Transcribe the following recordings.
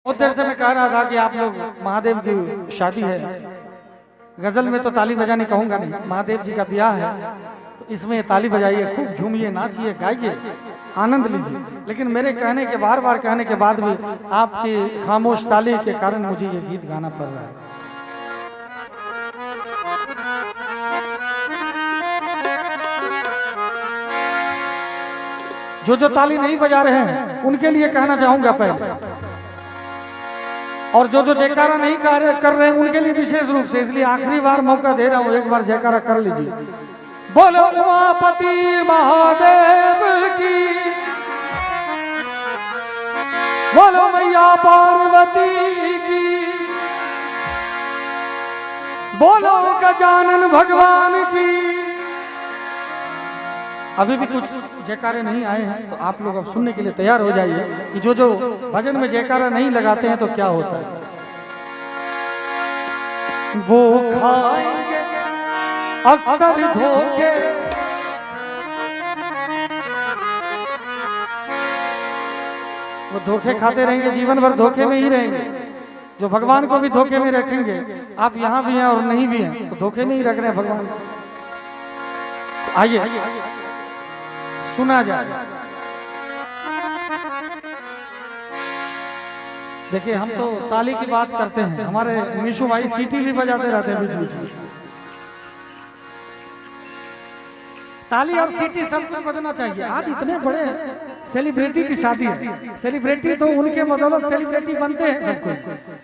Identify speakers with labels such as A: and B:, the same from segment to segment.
A: बहुत देर से मैं कह रहा था कि आप लोग महादेव की शादी है, गजल में तो ताली बजाने कहूंगा नहीं, महादेव जी का ब्याह है तो इसमें ताली बजाइए, खूब झूमिए, नाचिए, गाइए, आनंद लीजिए। लेकिन मेरे कहने के बार बार कहने के बाद भी आपकी खामोश ताली के कारण मुझे ये गीत गाना पड़ रहा है। जो ताली नहीं बजा रहे हैं उनके लिए कहना चाहूंगा पहले, और जो जयकारा नहीं कर रहे हैं उनके लिए विशेष रूप से, इसलिए आखिरी बार मौका दे रहा हूं, एक बार जयकारा कर लीजिए। बोलो उमापति महादेव की, बोलो मैया पार्वती की, बोलो गजानन भगवान की। अभी भी कुछ जयकारे नहीं आए हैं तो आप लोग अब सुनने के लिए तैयार हो जाइए कि जो भजन में जयकारा नहीं लगाते हैं तो क्या होता है। वो खाएंगे अक्सर धोखे, वो धोखे खाते रहेंगे, जीवन भर धोखे में ही रहेंगे। जो भगवान को भी धोखे में रखेंगे, आप यहाँ भी हैं और नहीं भी हैं तो धोखे में ही रख रहे हैं भगवान को। तो आइए सुना जाए। देखिए हम तो ताली की बात करते हैं, हमारे निशु भाई सीटी भी बजाते रहते हैं बीच बीच में। ताली और सीटी सब कुछ बजना चाहिए। आज इतने बड़े सेलिब्रिटी की शादी है, सेलिब्रिटी तो उनके बदौलत सेलिब्रिटी बनते हैं सब कुछ।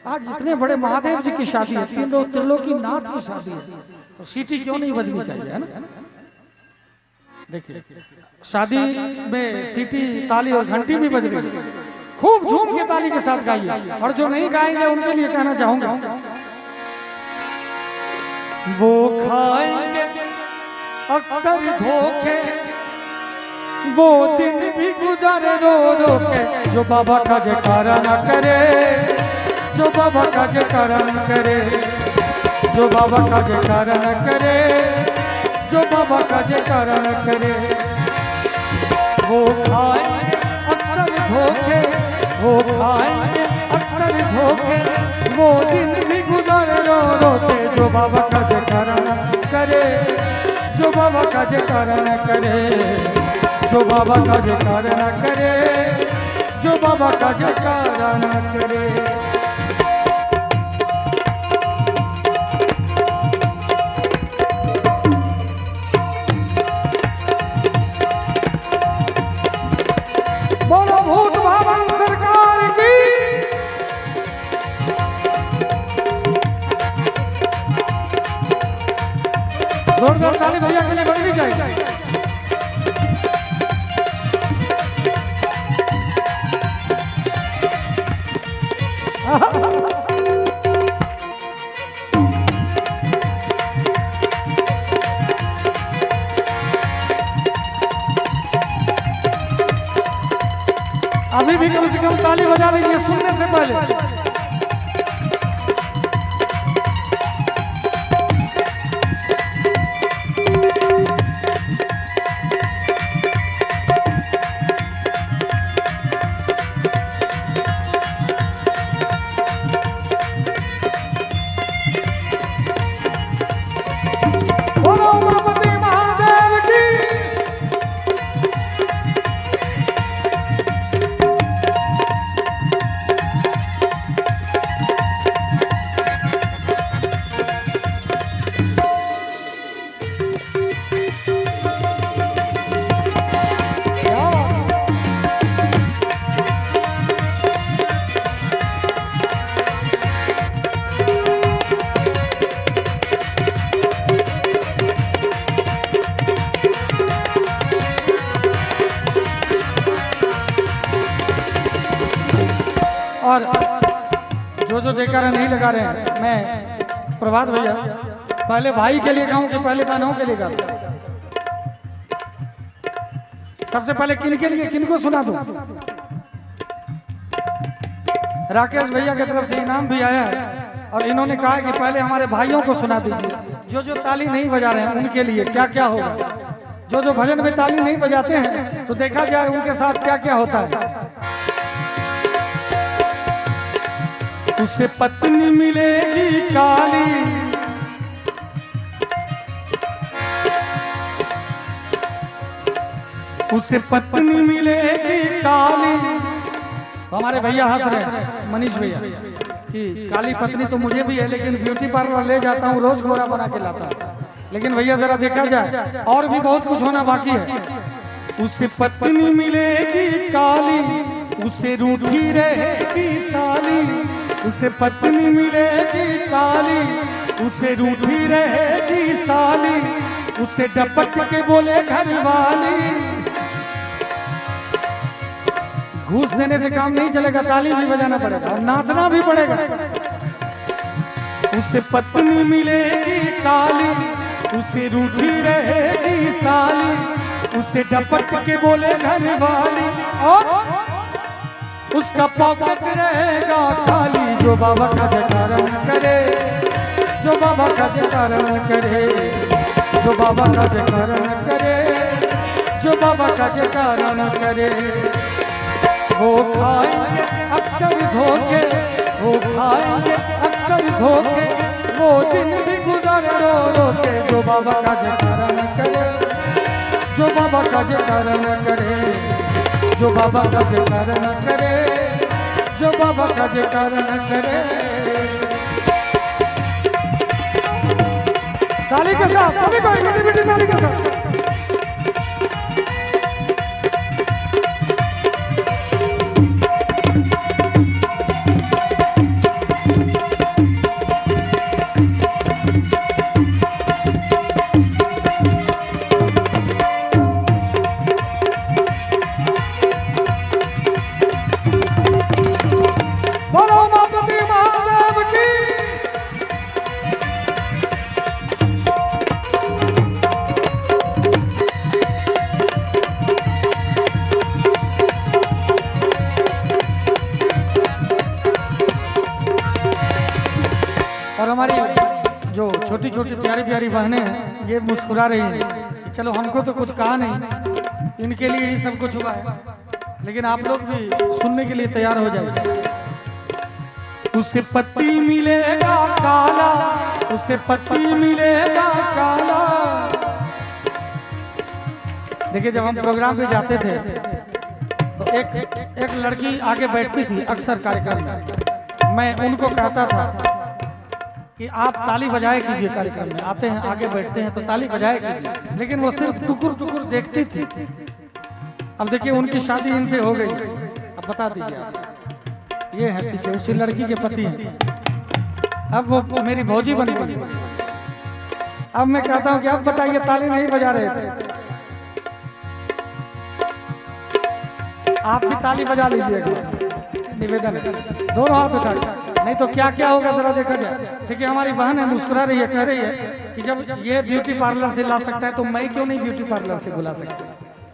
A: आज इतने बड़े महादेव जी की शादी है, त्रिलोकी नाथ की शादी है, तो सीटी क्यों नहीं बजनी चाहिए, है ना। देखिए शादी में सीटी, ताली और घंटी भी बज रही है, खूब झूम के ताली के साथ गाइए। और जो नहीं गाएंगे उनके लिए कहना चाहूंगा, वो खाएंगे अक्सर धोखे, वो दिन भी गुजारे रो रो के, जो बाबा का जयकारा न करे, जो बाबा का जयकारा न करे, जो बाबा का जयकारा न करे, जो बाबा का जयकारा न करे। वो खाएंगे अक्सर धोखे, वो खाएंगे अक्सर धोखे, वो दिन भी गुजारे रो रो के, जो बाबा का जयकारा न करे, जो बाबा का जयकारा न करे, जो बाबा का जयकारा न करे, जो बाबा का जयकारा न करे। जोरदार ताली भैया के लिए बजनी चाहिए। अभी भी कम से कम ताली बजा लीजिए सुनने से पहले। और जो जयकारा नहीं लगा रहे हैं, मैं प्रभात भैया पहले भाई के लिए गाऊं कि पहले बहनों के लिए गाऊं? सबसे पहले किनके लिए, किनको सुना दूं? राकेश भैया की तरफ से इनाम भी आया है और इन्होंने कहा कि पहले हमारे भाइयों को सुना दीजिए। जो ताली नहीं बजा रहे हैं उनके लिए क्या क्या होगा। जो भजन में ताली नहीं बजाते हैं तो देखा जाए उनके साथ क्या क्या होता है। उसे पत्नी मिलेगी काली, उसे पत्नी मिलेगी काली। तो हमारे भैया हंस रहे हैं, मनीष भैया, कि काली पत्नी तो मुझे भी है, लेकिन ब्यूटी पार्लर ले जाता हूँ रोज गोरा बना के लाता हूँ। लेकिन भैया जरा देखा जाए और भी बहुत कुछ होना बाकी है। उसे पत्नी मिलेगी काली, उसे रूठी रहेगी साली। उसे पत्नी मिलेगी काली, उसे रूठी रहेगी साली। उसे डपट के बोले घर वाली। घूस देने से काम नहीं चलेगा, ताली भी बजाना पड़ेगा और नाचना भी पड़ेगा। उसे पत्नी मिलेगी काली, उसे रूठी रहेगी साली। उसे डपट के बोले घर वाली, और उसका पॉकेट रहेगा खाली। जो बाबा का जयकारा करे, जो बाबा का जयकारा करे, जो बाबा का जयकारा करे, जो बाबा का जयकारा न करे। वो खाएंगे अक्सर धोखे, वो खाएंगे अक्सर धोखे। वो दिन भी गुजरे रो रो के। जो बाबा का जयकारा न करे, जो बाबा का जयकारा न करे, जो बाबा का जयकारा न करे, जो बाबा का जयकारा न करे। ताली के साथ सभी को मीठी मीठी ताली के साथ। और हमारी जो छोटी छोटी प्यारी प्यारी बहनें हैं, ये मुस्कुरा रही हैं कि चलो हमको तो कुछ कहा नहीं, इनके लिए ही सब कुछ हुआ है। लेकिन आप लोग भी सुनने के लिए तैयार हो जाइए। उसे पति मिलेगा काला, उसे पति मिलेगा काला। देखिए, जब हम प्रोग्राम पे जाते थे तो एक लड़की आगे बैठती थी अक्सर कार्यक्रम में। मैं उनको कहता था कि आप ताली बजाए कीजिए, कार्यक्रम में आते हैं आगे बैठते हैं तो ताली बजाए कीजिए। लेकिन वो सिर्फ टुकुर टुकुर देखती थी। अब देखिए, उनकी शादी इनसे हो गई। अब बता दीजिए आप, ये है पीछे उसी लड़की के पति हैं। अब वो मेरी भौजी बन गई। अब मैं कहता हूँ कि अब बताइए, ताली नहीं बजा रहे थे, आप भी ताली बजा लीजिएगा। निवेदन है, दोनों हाथ उठा, नहीं तो क्या क्या होगा जरा देखा जाए। देखिए, हमारी बहन है, मुस्कुरा रही है, कह रही है कि जब ये ब्यूटी पार्लर से ला सकता है तो मैं क्यों नहीं ब्यूटी पार्लर से बुला सकता।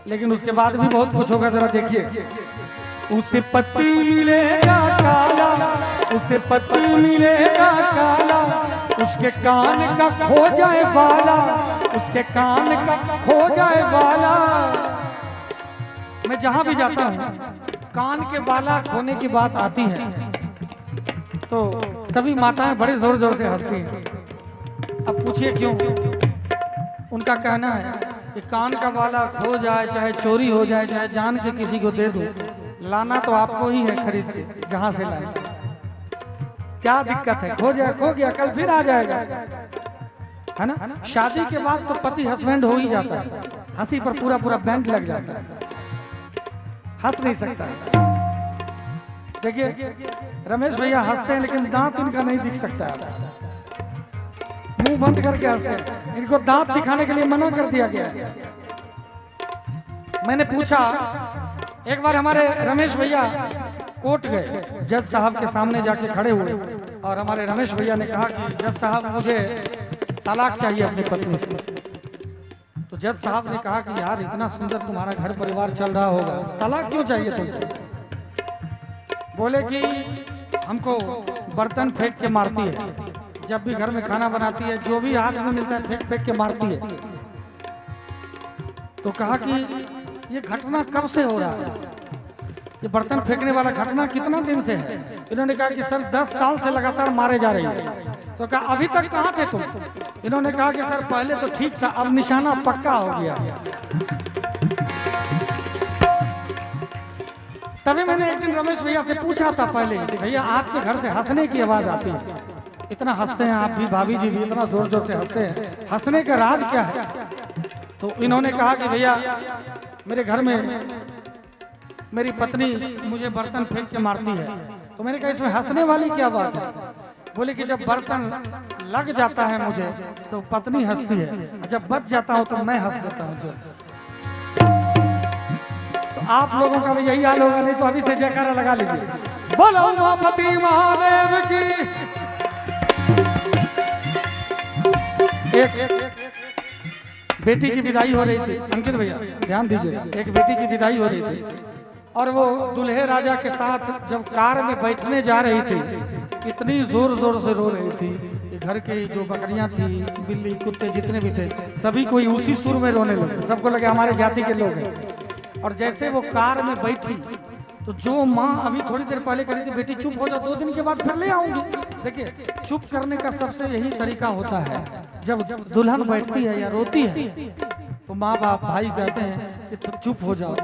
A: लेकिन उसके बाद भी बहुत कुछ होगा, जरा देखिए। उसे पति मिलेगा काला, उसे पति मिलेगा काला। उसके कान का खो जाए बाला, उसके कान का खो जाए बाला। मैं जहां भी जाता हूं, कान के बाला खोने की बात आती है तो सभी माताएं बड़े जोर जोर से हंसती हैं। अब पूछिए क्यों? उनका कहना है कि कान का बाला खो जाए, चाहे चोरी हो जाए, चाहे जान के किसी को दे दो, लाना तो आपको ही है खरीद के, जहां से लाए। क्या दिक्कत है? खो जाए, खो गया, कल फिर आ जाएगा, है ना। शादी के बाद तो पति हस्बैंड हो ही जाता है, हंसी पर पूरा पूरा बैंड लग जाता है, हंस नहीं सकता। देखिए, रमेश भैया हंसते हैं लेकिन दांत इनका नहीं दिख सकता है, मुंह बंद करके हंसते हैं। इनको दांत दिखाने के लिए मना कर दिया गया। मैंने पूछा, एक बार हमारे रमेश भैया कोर्ट गए, जज साहब के सामने जाके खड़े हुए और हमारे रमेश भैया ने कहा कि जज साहब, मुझे तलाक चाहिए अपनी पत्नी से। तो जज साहब ने कहा कि यार, इतना सुंदर तुम्हारा घर परिवार चल रहा होगा, तलाक क्यों चाहिए तुमको? बोले कि हमको बर्तन फेंक के मारती है, जब भी घर में खाना बनाती है, जो भी हाथ में मिलता है फेंक फेंक के मारती है। तो कहा कि ये घटना कब से हो रहा है? ये बर्तन फेंकने वाला घटना कितना दिन से है? इन्होंने कहा कि सर 10 साल से लगातार मारे जा रहे हैं। तो कहा अभी तक कहाँ थे तुम? इन्होंने कहा कि सर पहले तो ठीक था, अब निशाना पक्का हो गया। तभी मैंने एक दिन रमेश भैया से पूछा था पहले कि भैया आपके घर से हंसने की आवाज आती है, इतना हंसते हैं आप भी, भाभी जी भी इतना जोर जोर से हंसते हैं, हंसने का राज क्या है? तो इन्होंने कहा कि भैया मेरे घर में मेरी पत्नी मुझे बर्तन फेंक के मारती है। तो मैंने कहा इसमें हंसने वाली क्या बात है? बोले कि जब बर्तन लग जाता है मुझे तो पत्नी हंसती है, जब बच जाता हूं तो मैं हंस देता हूं जोर से। तो आप लोगों का भी यही हाल होगा, नहीं तो अभी से जयकारा लगा लीजिए, बोलो उमापति महादेव की। एक बेटी की विदाई हो रही थी, अंकित भैया ध्यान दीजिए, एक बेटी की विदाई हो रही थी और वो दूल्हे राजा के साथ जब कार में बैठने जा रही थी, इतनी जोर जोर से रो रही थी कि घर की जो बकरियां थी, बिल्ली कुत्ते जितने भी थे, सभी कोई उसी सुर में रोने लगे। सबको लगे हमारे जाति के लोग हैं। और जैसे वो कार में बैठी तो जो माँ अभी थोड़ी देर पहले करी थी, बेटी चुप हो जाओ 2 दिन के बाद फिर ले आऊंगी। देखिए चुप करने का सबसे यही तरीका होता है, जब दुल्हन बैठती है या रोती है तो माँ बाप भाई कहते हैं कि तो चुप हो जाओ,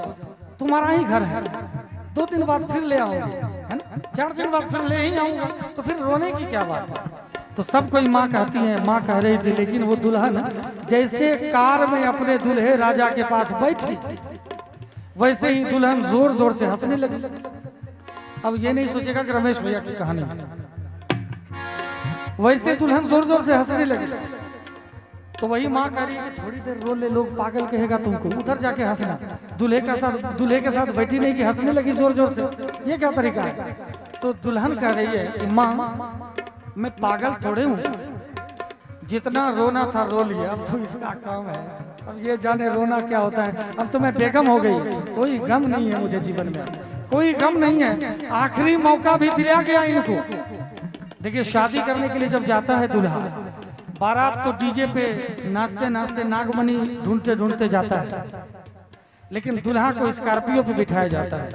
A: तुम्हारा ही घर है, 2 दिन बाद फिर ले आओगे, है ना, 4 दिन बाद फिर ले ही आऊंगा, तो फिर रोने की क्या बात है? तो सब कोई माँ कहती है, माँ कह रही थी, लेकिन वो दुल्हन जैसे कार में अपने दूल्हे राजा के पास बैठी वैसे ही दुल्हन जोर जोर से हंसने लगी। अब ये नहीं सोचेगा कि रमेश भैया की कहानी है, वैसे दुल्हन जोर जोर से हंसने लगी। तो वही माँ कह रही है कि थोड़ी देर रो ले, लोग पागल कहेगा तुमको, उधर जाके हंसना। दूल्हे के साथ बैठी नहीं कि हंसने लगी जोर जोर से, ये क्या तरीका है? तो दुल्हन कह रही है कि माँ मैं पागल थोड़े हूँ, जितना रोना था रो लिया, अब तो इसका काम है, अब ये जाने रोना क्या होता है। अब तो मैं बेगम हो गई, कोई गम नहीं है मुझे जीवन में, कोई गम नहीं है। आखिरी मौका भी दिया गया इनको। देखिए शादी करने के लिए जब जाता है दूल्हा, बारात तो डीजे पे नाचते नाचते नागमणि ढूंढते ढूंढते जाता है, लेकिन दूल्हा को स्कॉर्पियो पे बिठाया जाता है।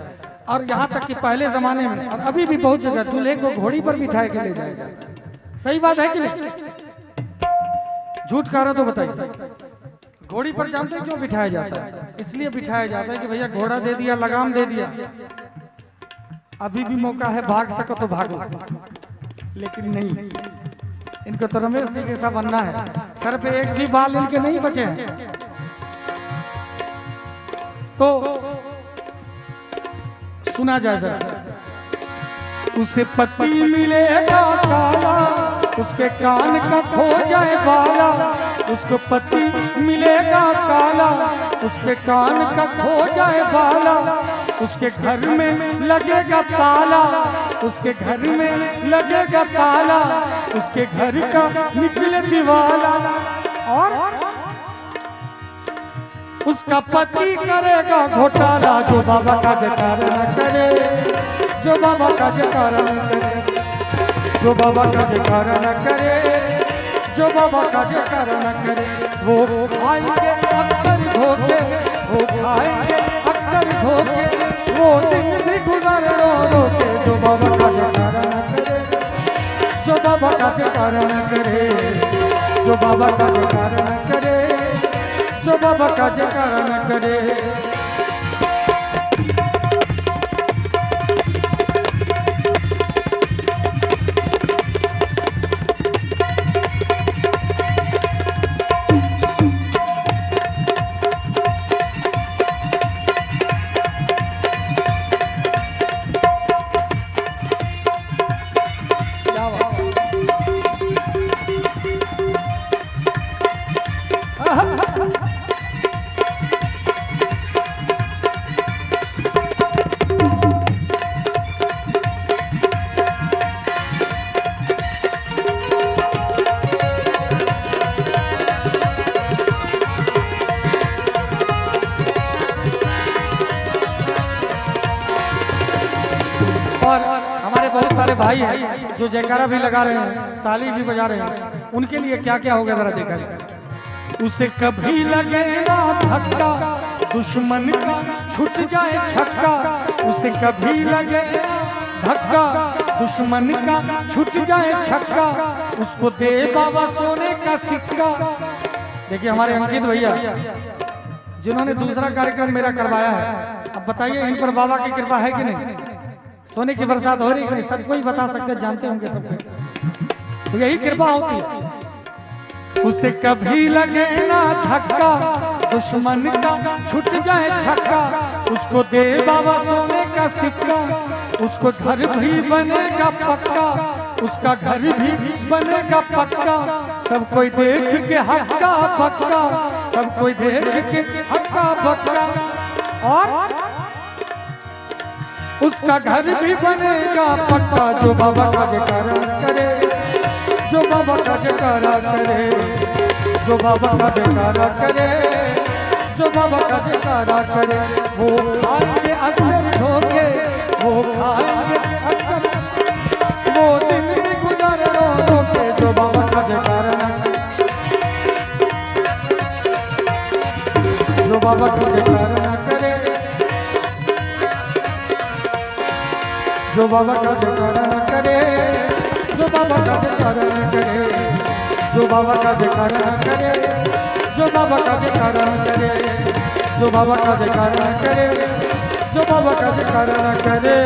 A: और यहाँ तक कि पहले जमाने में और अभी भी बहुत जगह दूल्हे को घोड़ी पर बिठाए के ले जाया जाता है। सही बात है कि नहीं? झूठ कह रहा तो बताइए। घोड़ी पर जानते क्यों बिठाया जाता है? इसलिए बिठाया जाता है कि भैया घोड़ा दे दिया, लगाम दे दिया, अभी भी मौका है, भाग सको तो भागो। लेकिन नहीं, इनको तो रमेश जी जैसा बनना है, सर पे एक भी बाल इनके नहीं बचे हैं। तो सुना जाए जरा। उसे पति मिलेगा काला, उसके कान का खो जाए बाला। उसको पति मिलेगा काला, उसके कान का खो जाए बाला। उसके घर में लगेगा ताला, उसके घर में लगेगा ताला। उसके घर का निकले दीवाला, और उसका पति करेगा घोटाला। जो बाबा का जयकारा न करे, जो बाबा का जयकारा न करे, जो बाबा का जयकारा न करे, जो बाबा का जयकारा न करे, वो खाएंगे अक्सर धोखे, वो खाएंगे अक्सर धोखे। वो दिन भी गुजर रो रो के, जो बाबा का जयकारा न करे, जो बाबा का जयकारा न करे, जो बाबा का जयकारा न करे, जो बाबा का जयकारा न करे। और हमारे बहुत सारे भाई हैं जो जयकारा भी लगा रहे हैं, ताली भी बजा रहे हैं, उनके लिए क्या क्या होगा जरा देखा जाए। उसे कभी लगे ना धक्का, दुश्मन का छूट जाए छक्का। उसे कभी लगे धक्का, दुश्मन का छूट जाए छक्का, उसको दे बाबा सोने का सिक्का। देखिए हमारे अंकित भैया जिन्होंने दूसरा कार्यक्रम मेरा करवाया है, अब बताइए इन पर बाबा की कृपा है कि नहीं? सोने की बरसात हो रही है कि नहीं? सबको ही बता सकते, जानते होंगे सबको, तो यही कृपा होती है। उसे कभी लगे ना धक्का, दुश्मन का छूट जाए छक्का, उसको दे बाबा सोने का सिक्का, उसको घर भी बनेगा पक्का, उसका घर भी बनेगा पक्का, सब कोई देख के हक्का पक्का, सब कोई देख के हक्का पक्का, और उसका घर भी बनेगा पक्का। जो बाबा का जयकारा करे, जो बाबा का जयकारा करे, जो बाबा का जयकारा करे, जो बाबा का जयकारा करे, वो खाएंगे अक्षर धोखे, वो खाएंगे अक्षर, वो दिन भी गुजर रो के, जो बाबा का जयकारा, जो बाबा का जयकारा करे, जो बाबा का जयकारा करे, जो बाबा का जयकारा करे, जो बाबा का जयकारा करे, जो बाबा का जयकारा करे, जो बाबा का जयकारा करे, जो बाबा का जयकारा करे।